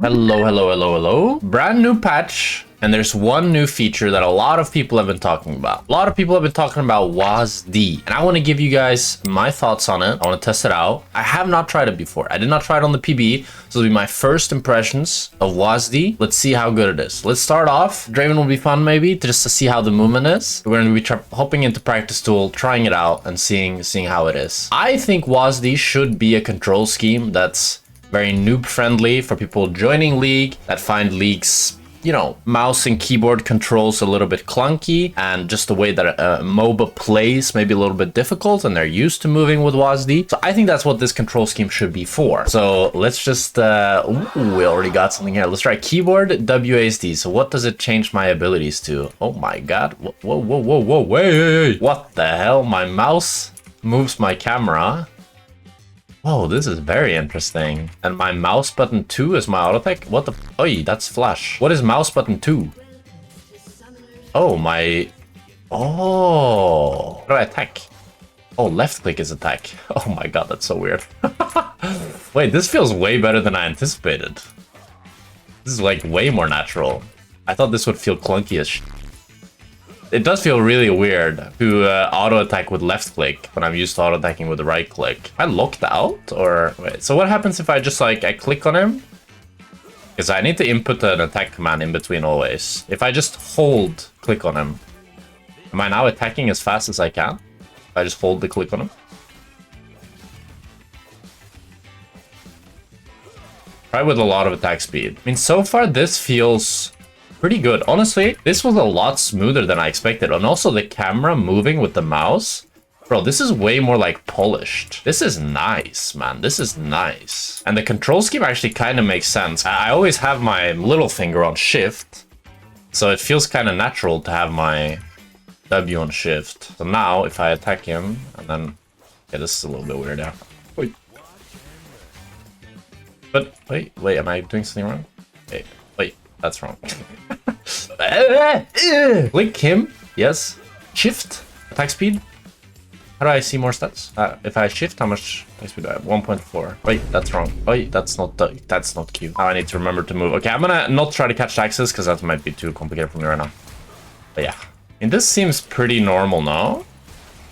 Hello, hello, hello, hello. Brand new patch, and there's one new feature that a lot of people have been talking about. A lot of people have been talking about WASD, and I want to give you guys my thoughts on it. I want to test it out. I have not tried it before. I did not try it on the PB, so it'll be my first impressions of WASD. Let's see how good it is. Let's start off. Draven will be fun, maybe, just to see how the movement is. We're going to be hopping into practice tool, trying it out, and seeing how it is. I think WASD should be a control scheme that's very noob friendly for people joining League that find League's, you know, mouse and keyboard controls a little bit clunky, and just the way that MOBA plays maybe a little bit difficult and they're used to moving with WASD. So I think that's what this control scheme should be for. So let's just, ooh, we already got something here. Let's try keyboard WASD. So what does it change my abilities to? Oh my god. Whoa, whoa, whoa, whoa, wait. What the hell? My mouse moves my camera. Oh, this is very interesting. And my mouse button 2 is my auto attack? What the? Oi, that's flash. What is mouse button 2? Oh, my... Oh. How do I attack? Oh, left click is attack. Oh my god, that's so weird. Wait, this feels way better than I anticipated. This is like way more natural. I thought this would feel clunky as shit. It does feel really weird to auto attack with left click when I'm used to auto attacking with the right click. Am I locked out? Or wait, so what happens if I just like I click on him? Because I need to input an attack command in between always. If I just hold click on him, am I now attacking as fast as I can? If I just hold the click on him? Try with a lot of attack speed. I mean, so far this feels pretty good. Honestly, this was a lot smoother than I expected. And also the camera moving with the mouse. Bro, this is way more like polished. This is nice, man. This is nice. And the control scheme actually kind of makes sense. I always have my little finger on shift, so it feels kind of natural to have my W on shift. So now if I attack him and then... Yeah, this is a little bit weird, yeah. Wait. But wait, am I doing something wrong? Wait, that's wrong. Click him. Yes. Shift. Attack speed. How do I see more stats? If I shift, how much attack speed do I have? 1.4. Wait, that's wrong. Wait, that's not Q. Now I need to remember to move. Okay, I'm gonna not try to catch axes because that might be too complicated for me right now. But yeah. And this seems pretty normal now.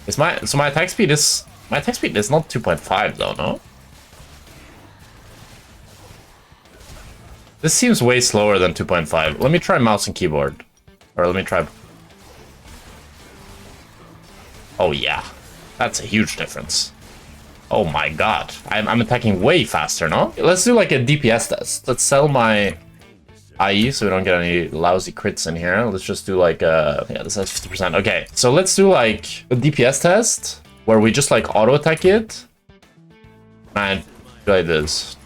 So my attack speed is not 2.5 though, no? This seems way slower than 2.5. Let me try mouse and keyboard. Or let me try... Oh yeah. That's a huge difference. Oh my god. I'm attacking way faster, no? Let's do like a DPS test. Let's sell my IE so we don't get any lousy crits in here. Let's just do like a... Yeah, this has 50%. Okay, so let's do like a DPS test where we just like auto attack it. And do like this.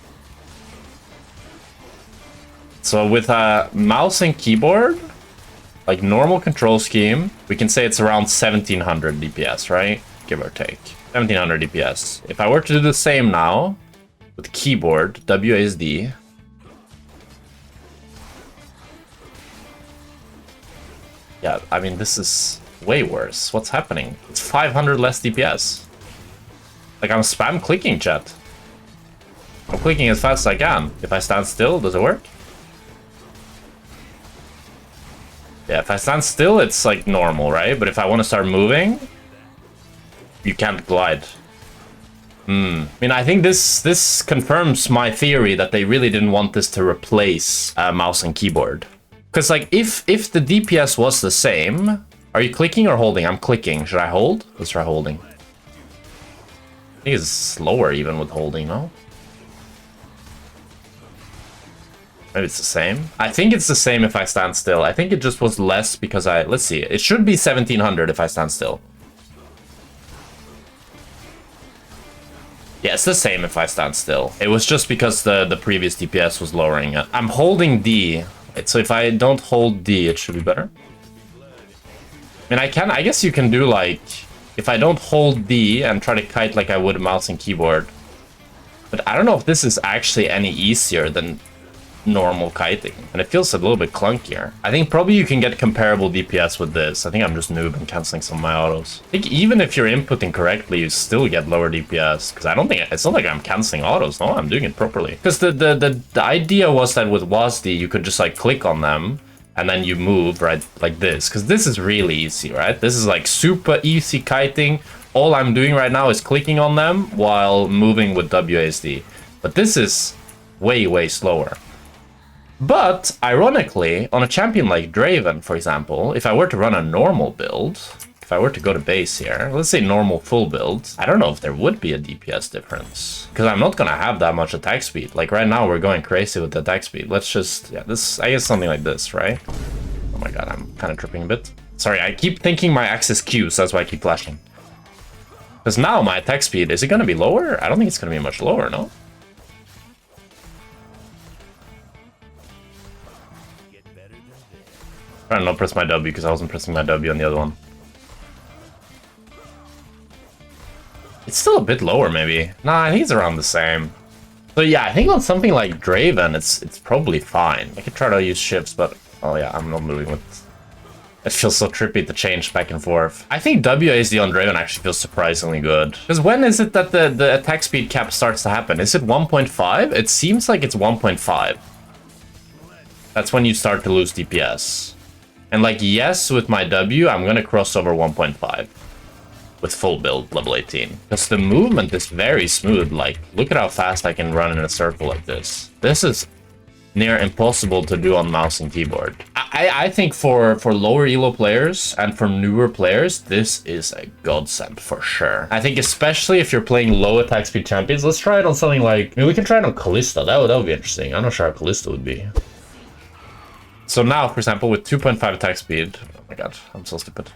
So with a mouse and keyboard, like normal control scheme, we can say it's around 1700 DPS, right? Give or take. 1700 DPS. If I were to do the same now with keyboard, WASD. Yeah, I mean, this is way worse. What's happening? It's 500 less DPS. Like, I'm spam clicking, chat. I'm clicking as fast as I can. If I stand still, does it work? Yeah, if I stand still, it's like normal, right? But if I want to start moving, you can't glide. I mean, I think this confirms my theory that they really didn't want this to replace mouse and keyboard. Because like, if the DPS was the same, are you clicking or holding? I'm clicking. Should I hold? Let's try holding. I think it's slower even with holding, no? Maybe it's the same. I think it's the same if I stand still. I think it just was less because let's see. It should be 1700 if I stand still. Yeah, it's the same if I stand still. It was just because the previous DPS was lowering it. I'm holding D. So if I don't hold D, it should be better. I mean, I guess you can do like, if I don't hold D and try to kite like I would mouse and keyboard. But I don't know if this is actually any easier than normal kiting, and it feels a little bit clunkier. I think probably you can get comparable DPS with this. I think I'm just noob and canceling some of my autos. I think even if you're inputting correctly, you still get lower DPS, because I don't think it's not like I'm canceling autos. No, I'm doing it properly. Because the idea was that with WASD you could just like click on them and then you move right like this, because this is really easy, right? This is like super easy kiting. All I'm doing right now is clicking on them while moving with WASD, but this is way slower. But ironically, on a champion like Draven, for example, if I were to run a normal build, if I were to go to base here, let's say normal full build, I don't know if there would be a DPS difference, because I'm not gonna have that much attack speed. Like right now, we're going crazy with the attack speed. Let's just, yeah, this, I guess something like this, right? Oh my god, I'm kind of tripping a bit. Sorry, I keep thinking my X is Q, so that's why I keep flashing. Because now my attack speed, is it gonna be lower? I don't think it's gonna be much lower, no? I'm trying to not press my W because I wasn't pressing my W on the other one. It's still a bit lower, maybe. Nah, I think it's around the same. So yeah, I think on something like Draven, it's probably fine. I could try to use shifts, but oh yeah, I'm not moving with. It feels so trippy to change back and forth. I think WASD on Draven actually feels surprisingly good. Because when is it that the attack speed cap starts to happen? Is it 1.5? It seems like it's 1.5. That's when you start to lose DPS. And like, yes, with my W, I'm gonna cross over 1.5 with full build level 18. Because the movement is very smooth. Like, look at how fast I can run in a circle like this. This is near impossible to do on mouse and keyboard. I think for lower elo players and for newer players, this is a godsend for sure. I think especially if you're playing low attack speed champions, let's try it on something like, I mean, we can try it on Kalista. That would be interesting. I'm not sure how Kalista would be. So now, for example, with 2.5 attack speed, oh my god, I'm so stupid.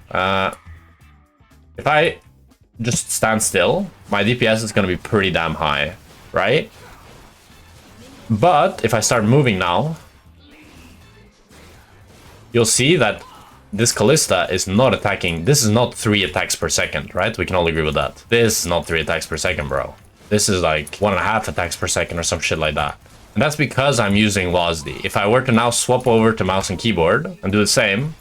If I just stand still, my DPS is going to be pretty damn high, right? But if I start moving now, you'll see that this Kalista is not attacking. This is not 3 attacks per second, right? We can all agree with that. This is not 3 attacks per second, bro. This is like 1.5 attacks per second or some shit like that. And that's because I'm using WASD. If I were to now swap over to mouse and keyboard and do the same,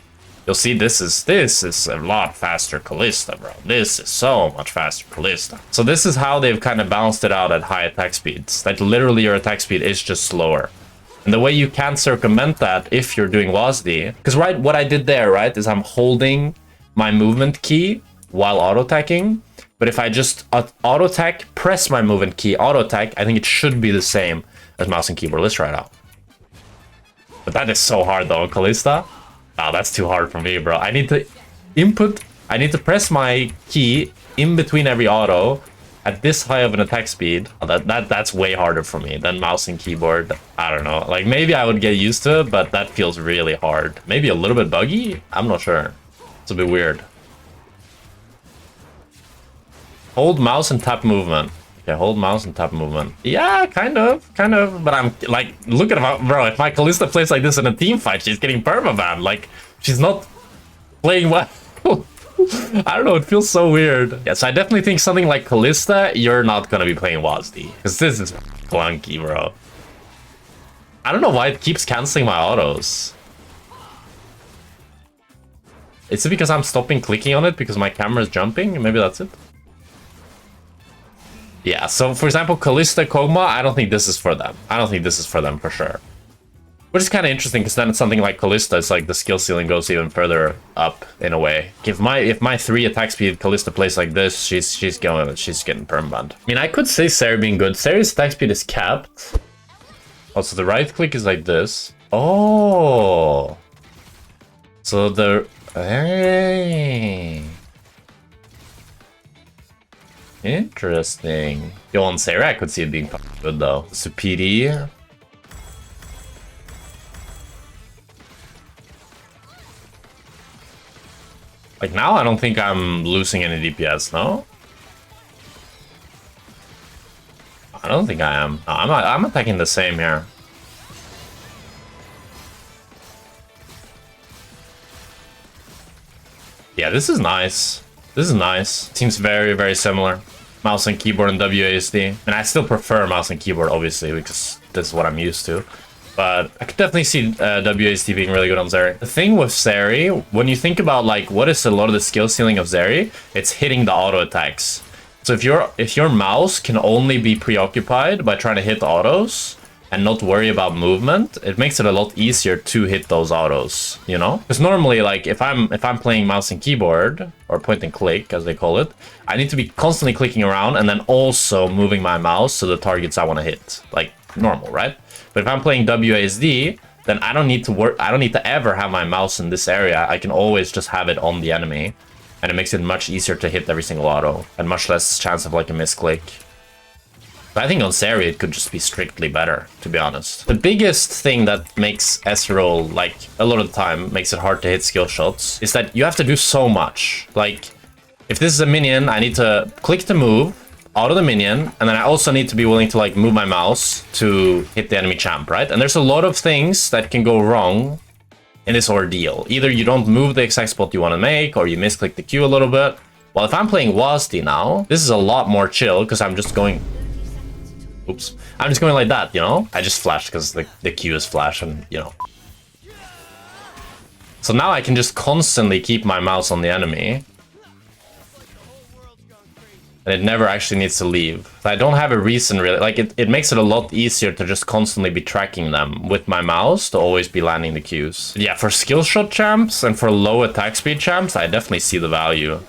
you'll see this is a lot faster Kalista, bro. This is so much faster Kalista. So this is how they've kind of balanced it out at high attack speeds. That literally your attack speed is just slower. And the way you can circumvent that if you're doing WASD, because right, what I did there, right, is I'm holding my movement key while auto-attacking. But if I just auto-attack, press my movement key, auto-attack, I think it should be the same as mouse and keyboard. Let's try it out. But that is so hard though, Kalista. Oh, that's too hard for me, bro. I need to input, I need to press my key in between every auto at this high of an attack speed. Oh, that's way harder for me than mouse and keyboard. I don't know. Like, maybe I would get used to it, but that feels really hard. Maybe a little bit buggy? I'm not sure. It's a bit weird. Hold mouse and tap movement. Okay, hold mouse and tap movement. Yeah, kind of. But I'm like, look at my, bro, if my Kalista plays like this in a team fight, she's getting permabanned. Like, she's not playing well. I don't know, it feels so weird. Yeah, so I definitely think something like Kalista, you're not gonna be playing WASD. Because this is clunky, bro. I don't know why it keeps canceling my autos. Is it because I'm stopping clicking on it because my camera is jumping? Maybe that's it. Yeah, so for example, Kalista, Kog'Maw, I don't think this is for them. I don't think this is for them for sure. Which is kind of interesting because then it's something like Kalista, it's like the skill ceiling goes even further up in a way. If my 3 attack speed Kalista plays like this, she's getting permabanned. I mean, I could say Seri being good. Seri's attack speed is capped. Also, the right click is like this. Oh. So the hey. Interesting. Yo, on Seri, I could see it being good though. So PD. Like now, I don't think I'm losing any DPS, no? I don't think I am. No, I'm attacking the same here. Yeah, this is nice. This is nice. Seems very, very similar. Mouse and keyboard and WASD. And I still prefer mouse and keyboard, obviously, because this is what I'm used to. But I could definitely see WASD being really good on Zeri. The thing with Zeri, when you think about like what is a lot of the skill ceiling of Zeri, it's hitting the auto attacks. So if your mouse can only be preoccupied by trying to hit autos and not worry about movement, it makes it a lot easier to hit those autos, you know? Because normally, like if I'm playing mouse and keyboard, or point and click as they call it, I need to be constantly clicking around and then also moving my mouse to the targets I want to hit, like normal, right? But if I'm playing WASD, then I don't need to ever have my mouse in this area. I can always just have it on the enemy, and it makes it much easier to hit every single auto and much less chance of like a misclick. But I think on Zeri it could just be strictly better, to be honest. The biggest thing that makes Ezreal, like a lot of the time, makes it hard to hit skill shots is that you have to do so much. Like if this is a minion, I need to click to move, auto the minion, and then I also need to be willing to like move my mouse to hit the enemy champ, right? And there's a lot of things that can go wrong in this ordeal. Either you don't move the exact spot you want to make, or you misclick the Q a little bit. Well, if I'm playing WASD now, this is a lot more chill because I'm just going... Oops. I'm just going like that, you know? I just flashed because the Q is flash and, you know. So now I can just constantly keep my mouse on the enemy. And it never actually needs to leave. I don't have a reason really. Like it makes it a lot easier to just constantly be tracking them with my mouse to always be landing the Qs. Yeah, for skill shot champs and for low attack speed champs, I definitely see the value.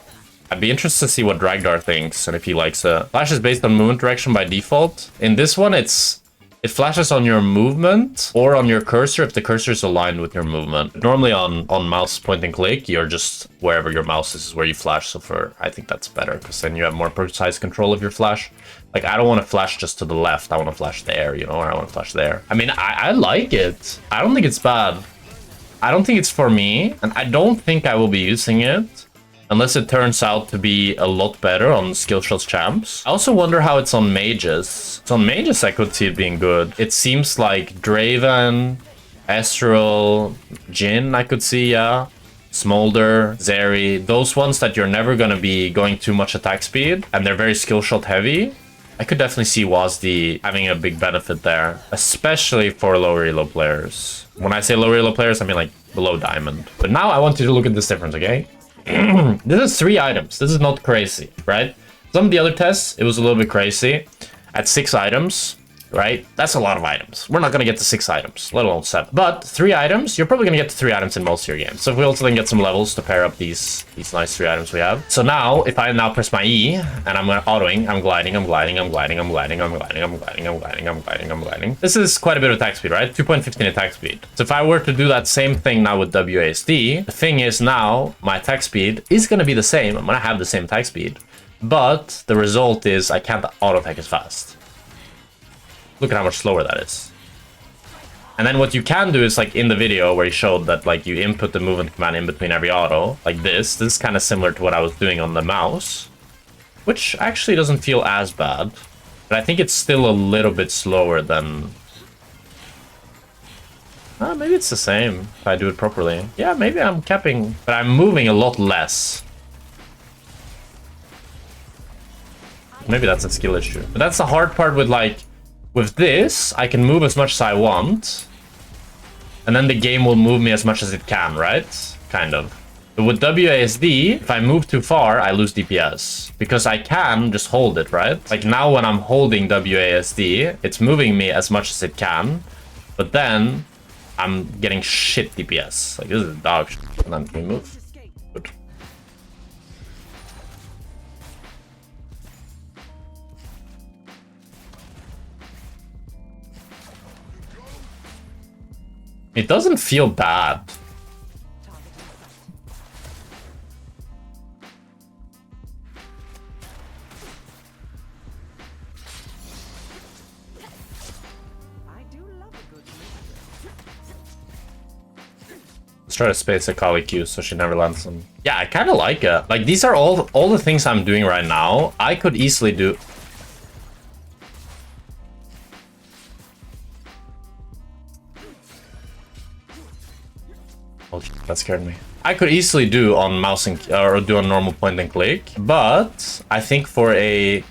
I'd be interested to see what Dragdar thinks and if he likes it. Flash is based on movement direction by default. In this one, it flashes on your movement or on your cursor if the cursor is aligned with your movement. Normally on mouse point and click, you're just wherever your mouse is where you flash. So I think that's better because then you have more precise control of your flash. Like I don't want to flash just to the left. I want to flash there, you know, or I want to flash there. I mean, I like it. I don't think it's bad. I don't think it's for me, and I don't think I will be using it unless it turns out to be a lot better on skill shots champs. I also wonder how it's on mages. So on mages, I could see it being good. It seems like Draven, Ezreal, Jhin, I could see, yeah. Smolder, Zeri, those ones that you're never going to be going too much attack speed, and they're very skill shot heavy. I could definitely see WASD having a big benefit there, especially for lower elo players. When I say lower elo players, I mean like below diamond. But now I want you to look at this difference, okay? This is 3 items. This is not crazy, right? Some of the other tests, it was a little bit crazy. At 6 items, right? That's a lot of items. We're not going to get to 6 items, let alone 7. But 3 items, you're probably going to get to 3 items in most of your games. So if we also then get some levels to pair up these nice 3 items we have. So now, if I now press my E, and I'm autoing, I'm gliding, I'm gliding, I'm gliding, I'm gliding, I'm gliding, I'm gliding, I'm gliding, I'm gliding, I'm gliding. This is quite a bit of attack speed, right? 2.15 attack speed. So if I were to do that same thing now with WASD, the thing is now, my attack speed is going to be the same. I'm going to have the same attack speed. But the result is I can't auto-attack as fast. Look at how much slower that is. And then what you can do is like in the video where he showed that like you input the movement command in between every auto, like this. This is kind of similar to what I was doing on the mouse, which actually doesn't feel as bad. But I think it's still a little bit slower than... maybe it's the same if I do it properly. Yeah, maybe I'm capping, but I'm moving a lot less. Maybe that's a skill issue. But that's the hard part with like... With this, I can move as much as I want, and then the game will move me as much as it can, right? Kind of. But with WASD, if I move too far, I lose DPS, because I can just hold it, right? Like now when I'm holding WASD, it's moving me as much as it can, but then I'm getting shit DPS. Like this is dog shit. And then we move. Good. It doesn't feel bad. Let's try to space a Kali Q so she never lands them. Yeah, I kind of like it. Like these are all the things I'm doing right now. I could easily do. Oh, that scared me. I could easily do on mouse and or do a normal point and click, but I think for a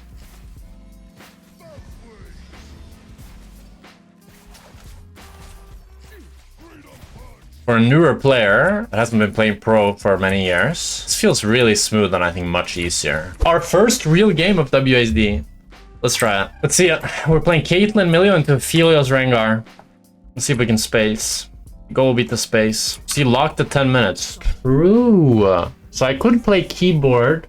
For a newer player that hasn't been playing pro for many years, this feels really smooth and I think much easier. Our first real game of WASD. Let's try it. Let's see it. We're playing Caitlyn, Milio into Phelios Rengar. Let's see if we can space. Go beat the space. See, locked at 10 minutes. True. So I could play keyboard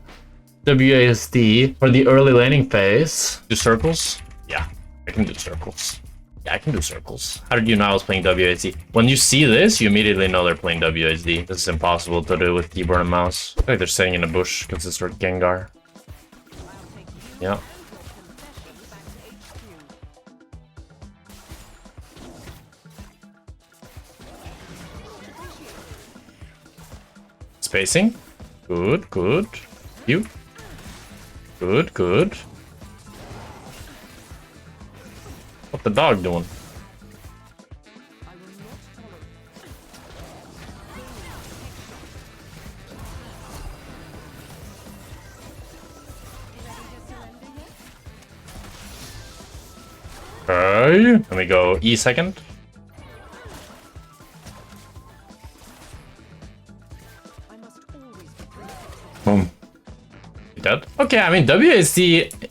WASD for the early laning phase. Do circles? Yeah, I can do circles. Yeah, I can do circles. How did you know I was playing WASD? When you see this, you immediately know they're playing WASD. This is impossible to do with keyboard and mouse. I feel like they're sitting in a bush because it's Gengar. Yeah. Spacing. Good, good. You. Good, good. What the dog doing? Okay. Let me go E second. Boom. Dead. Okay, I mean WASD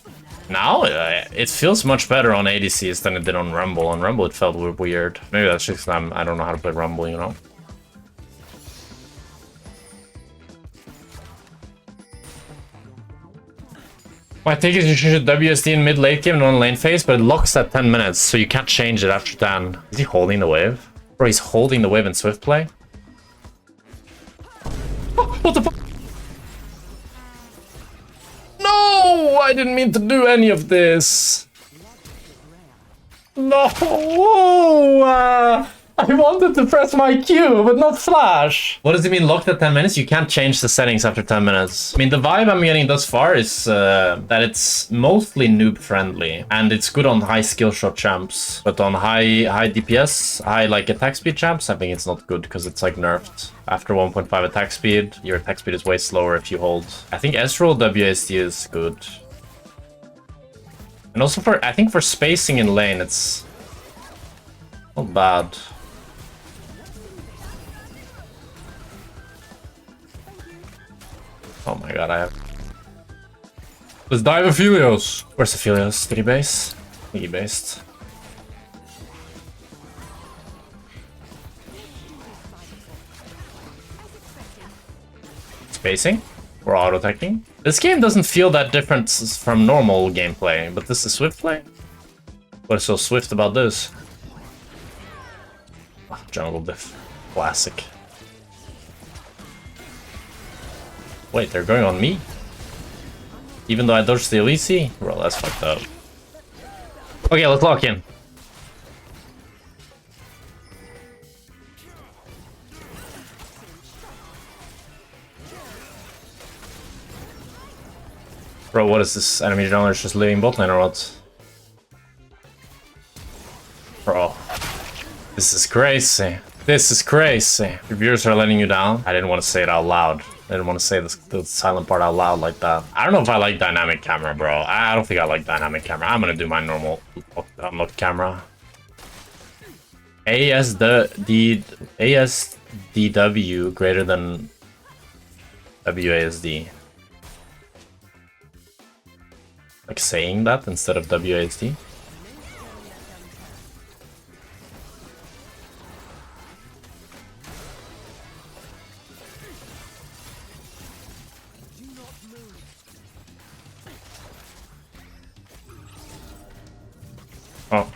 now it feels much better on ADCs than it did on Rumble. On Rumble it felt weird. Maybe that's just I don't know how to play Rumble, you know. My take is you should WSD in mid-late game and on lane phase, but it locks at 10 minutes, so you can't change it after 10. Is he holding the wave? Bro, he's holding the wave in Swift play? Oh, what the fuck? No! I didn't mean to do any of this. No! I wanted to press my Q, but not flash. What does it mean locked at 10 minutes? You can't change the settings after 10 minutes. I mean, the vibe I'm getting thus far is that it's mostly noob friendly. And it's good on high skill shot champs. But on high DPS, high like attack speed champs, I think it's not good because it's like nerfed. After 1.5 attack speed, your attack speed is way slower if you hold. I think S-roll WSD is good. And also I think for spacing in lane, it's not bad. Oh my god, I have... Let's dive Aphelios! Where's Aphelios? Did he base? I think he based. Spacing? Or auto-attacking? This game doesn't feel that different from normal gameplay, but this is Swift play? What is so Swift about this? Oh, jungle diff. Classic. Wait, they're going on me? Even though I dodged the Elise? Bro, that's fucked up. Okay, let's lock in. Bro, what is this? Enemy jungler just leaving bot lane or what? Bro. This is crazy. This is crazy. Your viewers are letting you down. I didn't want to say it out loud. I didn't want to say the silent part out loud like that. I don't know if I like dynamic camera, bro. I don't think I like dynamic camera. I'm gonna do my normal unlocked camera. ASDW greater than WASD. Like saying that instead of WASD. Oh.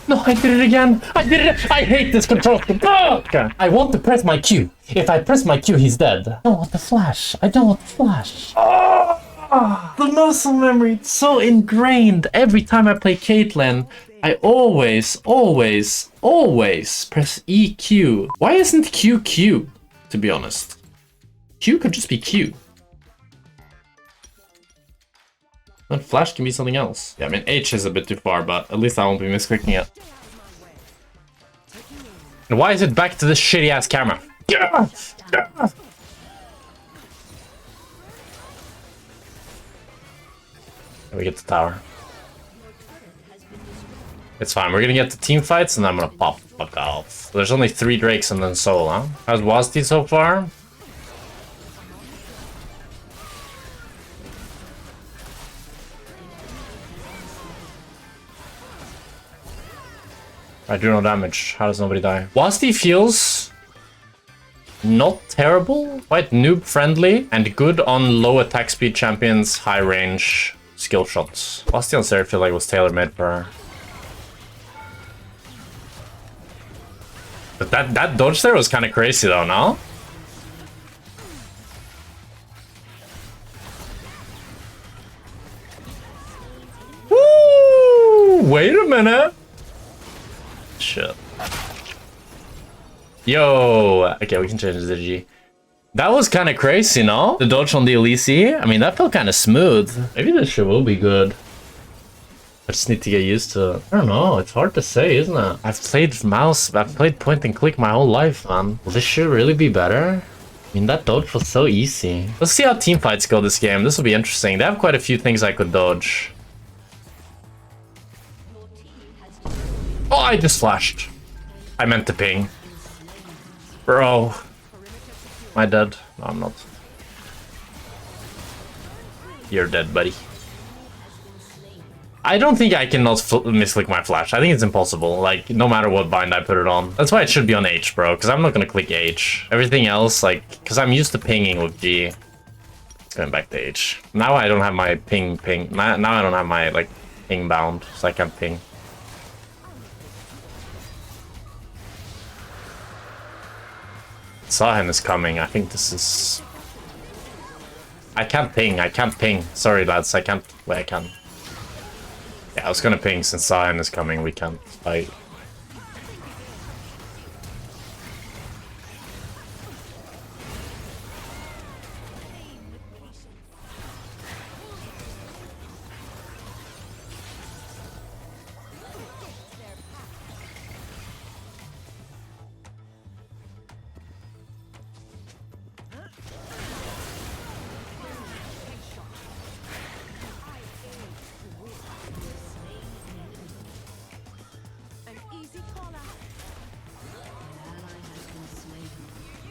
No, I did it again! I did it! I hate this control! Okay. I want to press my Q. If I press my Q, he's dead. I don't want the flash. I don't want the flash. Oh, the muscle memory, it's so ingrained. Every time I play Caitlyn, I always press EQ. Why isn't Q Q, to be honest? Q could just be Q. But flash can be something else. Yeah, I mean, H is a bit too far, but at least I won't be misclicking it. And why is it back to this shitty-ass camera? Yeah! Yeah! We get the tower. It's fine. We're gonna get to team fights and then I'm gonna pop the fuck off. There's only 3 Drakes and then Soul, huh? How's Wazdi so far? I do no damage. How does nobody die? Wazdi feels not terrible, quite noob friendly, and good on low attack speed champions, high range skill shots. Wazdi on Sarah feel like was tailor made for her. But that dodge there was kind of crazy though, no? Woo! Wait a minute. Shit. Yo! Okay, we can change the G. That was kind of crazy, no? The dodge on the Elise. I mean, that felt kind of smooth. Maybe this shit will be good. I just need to get used to it. I don't know, it's hard to say, isn't it? I've played mouse, I've played point and click my whole life, man. Will this shit really be better? I mean, that dodge was so easy. Let's see how team fights go this game. This will be interesting. They have quite a few things I could dodge. Oh, I just flashed. I meant to ping. Bro. Am I dead? No, I'm not. You're dead, buddy. I don't think I can not misclick my flash. I think it's impossible. Like, no matter what bind I put it on. That's why it should be on H, bro. Because I'm not going to click H. Everything else, like... Because I'm used to pinging with G. It's going back to H. Now I don't have my ping. Now I don't have my, like, ping bound. So I can't ping. Sahen is coming. I think this is... I can't ping. Sorry, lads. I can't... Wait, I can. Yeah, I was gonna ping since Sahen is coming. We can't fight.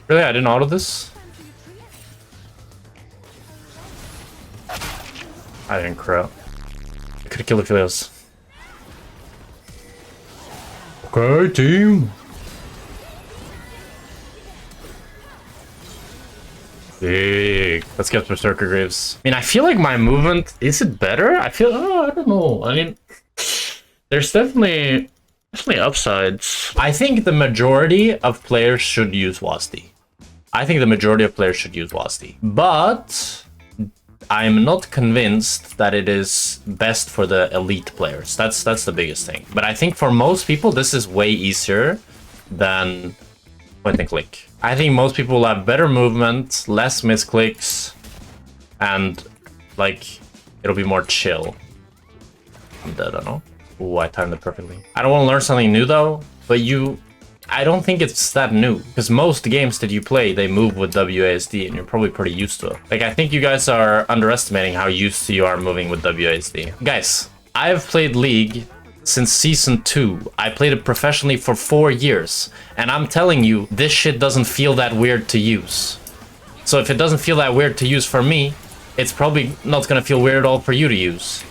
Really? I didn't auto this? I didn't crit. I could've killed Aphelios. Okay, team. Big. Let's get Berserker Graves. I mean, I feel like my movement... Is it better? I feel... Oh, I don't know. I mean... There's definitely upsides. I think the majority of players should use Wazdi. But I'm not convinced that it is best for the elite players. That's the biggest thing. But I think for most people, this is way easier than point and click. I think most people will have better movement, less misclicks, and like it'll be more chill. I'm dead, I don't know. Ooh, I timed it perfectly. I don't want to learn something new though, but I don't think it's that new, because most games that you play, they move with WASD, and you're probably pretty used to it. Like, I think you guys are underestimating how used to you are moving with WASD. Guys, I've played League since Season 2. I played it professionally for 4 years, and I'm telling you, this shit doesn't feel that weird to use. So if it doesn't feel that weird to use for me, it's probably not gonna feel weird at all for you to use.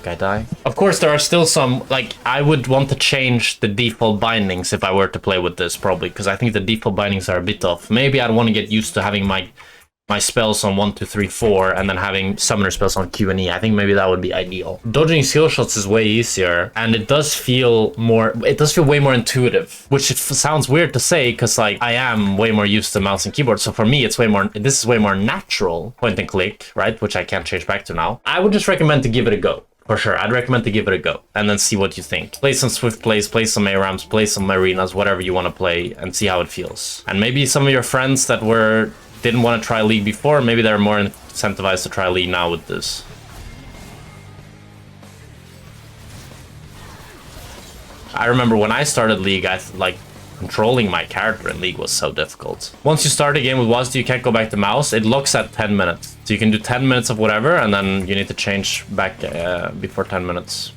I die. Of course, there are still some, like, I would want to change the default bindings if I were to play with this, probably, because I think the default bindings are a bit off. Maybe I'd want to get used to having my spells on 1, 2, 3, 4, and then having summoner spells on Q and E. I think maybe that would be ideal. Dodging skill shots is way easier, and it does feel way more intuitive, which sounds weird to say, because, like, I am way more used to mouse and keyboard, so for me, this is way more natural point and click, right, which I can't change back to now. I would just recommend to give it a go. For sure, I'd recommend to give it a go and then see what you think. Play some Swift plays, play some ARAMs, play some arenas, whatever you want to play, and see how it feels. And maybe some of your friends that didn't want to try League before, maybe they're more incentivized to try League now with this. I remember when I started League, controlling my character in League was so difficult. Once you start a game with Wazdi, you can't go back to mouse. It locks at 10 minutes. So you can do 10 minutes of whatever, and then you need to change back before 10 minutes.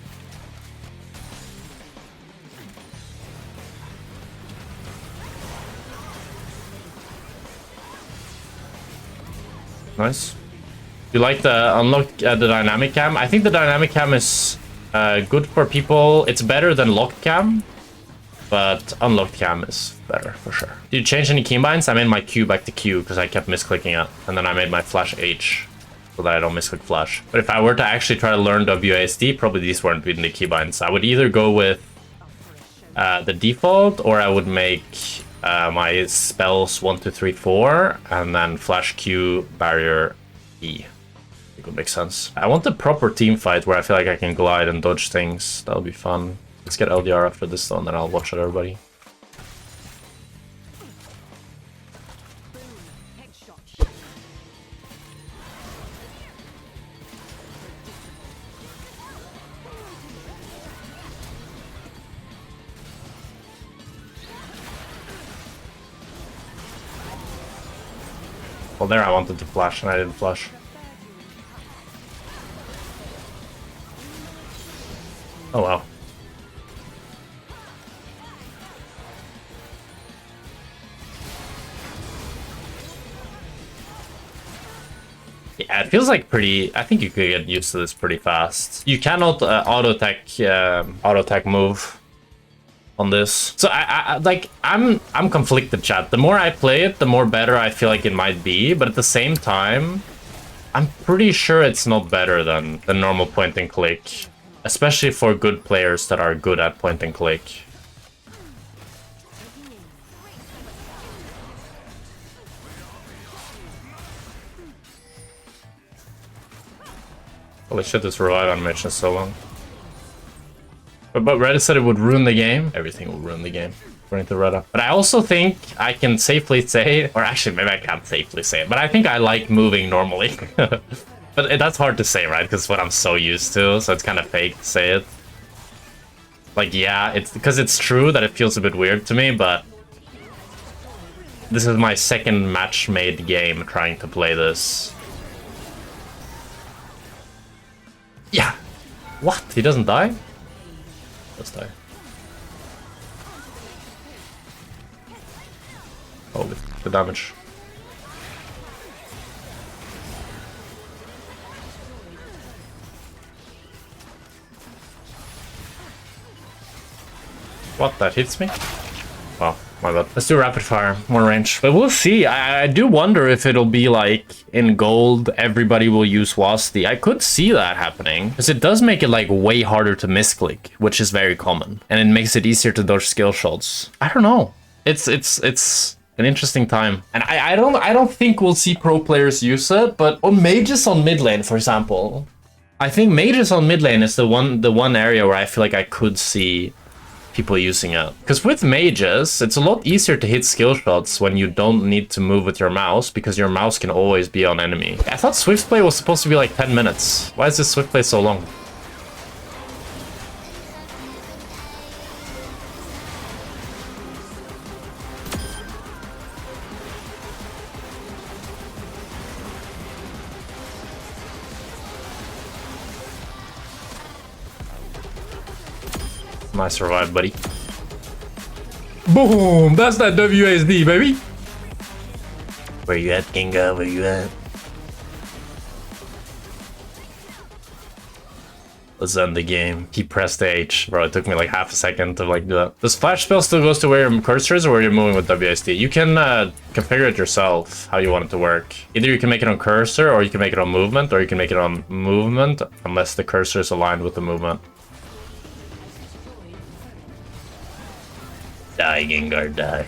Nice. You like the unlock the dynamic cam? I think the dynamic cam is good for people. It's better than locked cam, but unlocked cam is better for sure. Did you change any keybinds? I made my Q back to Q because I kept misclicking it, and then I made my flash H so that I don't misclick flash. But if I were to actually try to learn WASD, probably these weren't in the keybinds. I would either go with the default, or I would make my spells 1, 2, 3, 4, and then flash Q, barrier E. It would make sense. I want the proper team fight where I feel like I can glide and dodge things. That'll be fun. Let's get LDR after this though, and then I'll watch out everybody. Well, there I wanted to flash and I didn't flash. Oh wow. Yeah, it feels like pretty. I think you could get used to this pretty fast. You cannot auto attack move on this. So I'm conflicted, chat. The more I play it, the more better I feel like it might be. But at the same time, I'm pretty sure it's not better than the normal point and click, especially for good players that are good at point and click. Holy shit, this revive animation is so long. But Reddit said it would ruin the game. Everything will ruin the game, according to Reddit. But I also think I can safely say, or actually maybe I can't safely say it, but I think I like moving normally. But that's hard to say, right? Because what I'm so used to, so it's kind of fake to say it. Like, yeah, it's because it's true that it feels a bit weird to me, but this is my second match-made game trying to play this. Yeah. What? He doesn't die? Let's die. Oh, the damage. What? That hits me? Oh, my bad. Let's do rapid fire, more range. But we'll see. I do wonder if it'll be like in gold, everybody will use WASD. I could see that happening because it does make it like way harder to misclick, which is very common, and it makes it easier to dodge skill shots. I don't know. It's an interesting time, and I don't think we'll see pro players use it. But on mages on mid lane, for example, I think mages on mid lane is the one area where I feel like I could see people using it. Because with mages, it's a lot easier to hit skill shots when you don't need to move with your mouse, because your mouse can always be on enemy. I thought Swift play was supposed to be like 10 minutes. Why is this Swift play so long? Nice survive, buddy. Boom! That's that WASD, baby! Where you at, Kinga? Where you at? Let's end the game. He pressed H. Bro, it took me like half a second to like do that. Does flash spell still goes to where your cursor is or where you're moving with WASD? You can configure it yourself, how you want it to work. Either you can make it on cursor, or you can make it on movement, or you can make it on movement, unless the cursor is aligned with the movement. Die, Gengar, die.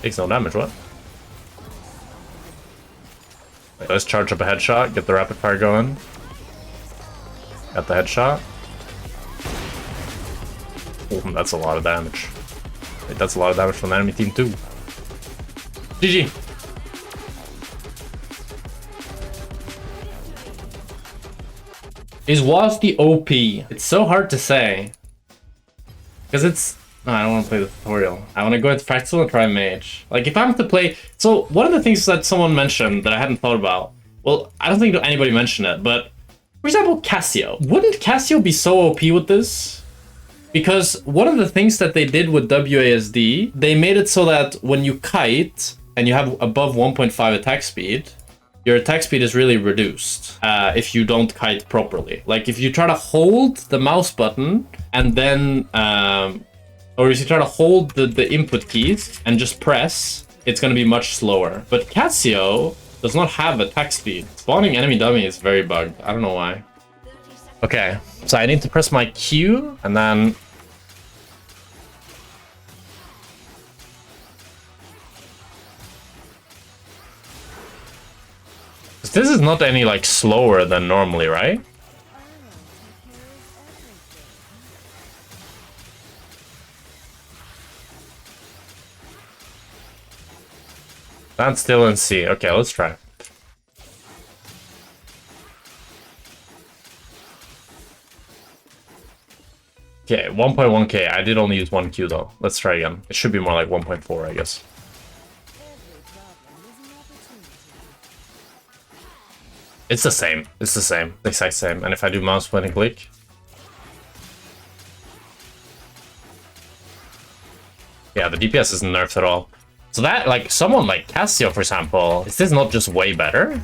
Takes no damage, what? Wait, let's charge up a headshot, get the rapid fire going. Got the headshot. Oh, that's a lot of damage. Wait, that's a lot of damage from the enemy team too. GG. Is WASD OP? It's so hard to say. Because No, I don't want to play the tutorial. I want to go into practical and try mage. Like, if I'm to play... So, one of the things that someone mentioned that I hadn't thought about... Well, I don't think anybody mentioned it, but... For example, Cassio. Wouldn't Cassio be so OP with this? Because one of the things that they did with WASD, they made it so that when you kite and you have above 1.5 attack speed, your attack speed is really reduced if you don't kite properly. Like, if you try to hold the mouse button and then... or if you try to hold the input keys and just press, it's going to be much slower. But Cassio does not have attack speed. Spawning enemy dummy is very bugged. I don't know why. Okay, so I need to press my Q and then... This is not any like slower than normally, right? Stand still and see. Okay, let's try. Okay, 1.1k. I did only use 1 Q though. Let's try again. It should be more like 1.4, I guess. It's the same. It's the same. The exact same. And if I do mouse point and click... Yeah, the DPS isn't nerfed at all. So that, like, someone like Cassio, for example, is this not just way better?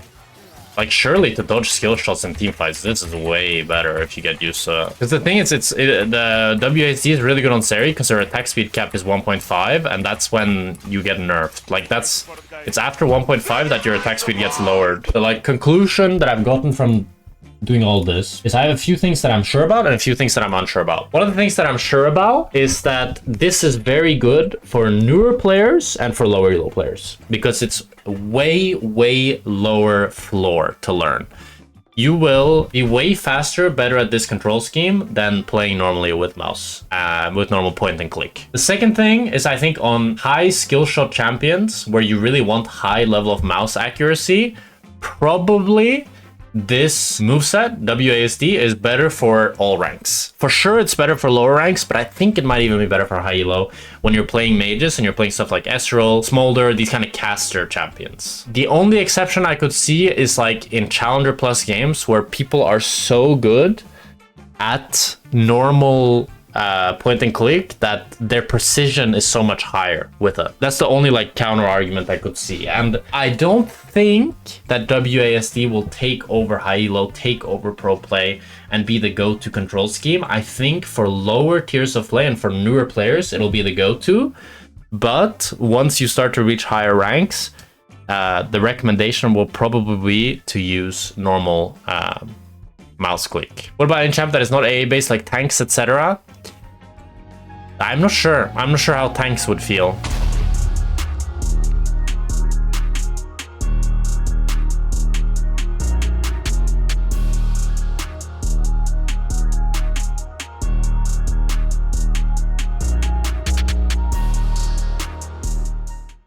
Like, surely to dodge skill shots in team fights, this is way better if you get used to it. Because the thing is, the WASD is really good on Seri because their attack speed cap is 1.5, and that's when you get nerfed. Like, it's after 1.5 that your attack speed gets lowered. The, like, conclusion that I've gotten from doing all this is I have a few things that I'm sure about and a few things that I'm unsure about. One of the things that I'm sure about is that this is very good for newer players and for lower elo players because it's way lower floor to learn. You will be way faster, better at this control scheme than playing normally with mouse, with normal point and click. The second thing is I think on high skill shot champions where you really want high level of mouse accuracy, probably this moveset, WASD, is better for all ranks. For sure, it's better for lower ranks, but I think it might even be better for high elo when you're playing mages and you're playing stuff like Ezreal, Smolder, these kind of caster champions. The only exception I could see is like in Challenger Plus games where people are so good at normal point and click that their precision is so much higher with it. That's the only like counter argument I could see. And I don't think that WASD will take over high elo, take over pro play and be the go-to control scheme. I think for lower tiers of play and for newer players, it'll be the go-to. But once you start to reach higher ranks, the recommendation will probably be to use normal mouse click. What about any champ that is not AA based like tanks, etc.? I'm not sure. I'm not sure how tanks would feel.